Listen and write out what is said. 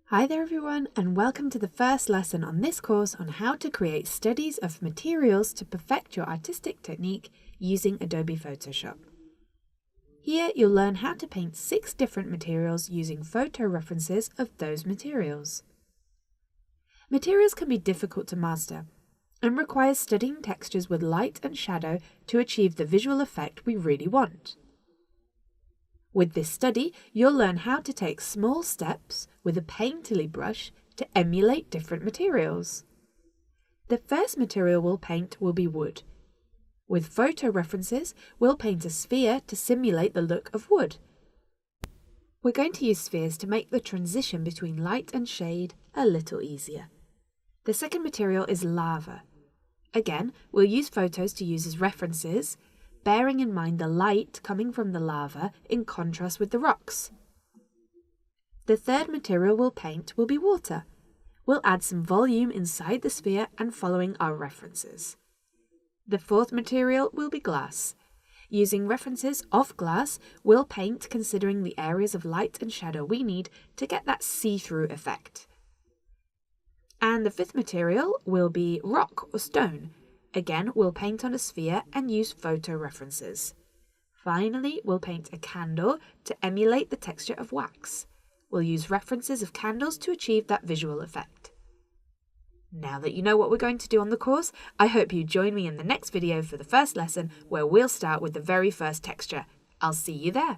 Hi there everyone, and welcome to the first lesson on this course on how to create studies of materials to perfect your artistic technique using Adobe Photoshop. Here you'll learn how to paint 6 different materials using photo references of those materials. Materials can be difficult to master and require studying textures with light and shadow to achieve the visual effect we really want. With this study, you'll learn how to take small steps with a painterly brush to emulate different materials. The first material we'll paint will be wood. With photo references, we'll paint a sphere to simulate the look of wood. We're going to use spheres to make the transition between light and shade a little easier. The second material is lava. Again, we'll use photos to use as references, bearing in mind the light coming from the lava in contrast with the rocks. The third material we'll paint will be water. We'll add some volume inside the sphere and following our references. The fourth material will be glass. Using references of glass, we'll paint considering the areas of light and shadow we need to get that see-through effect. And the fifth material will be rock or stone. Again, we'll paint on a sphere and use photo references. Finally, we'll paint a candle to emulate the texture of wax. We'll use references of candles to achieve that visual effect. Now that you know what we're going to do on the course, I hope you join me in the next video for the first lesson where we'll start with the very first texture. I'll see you there.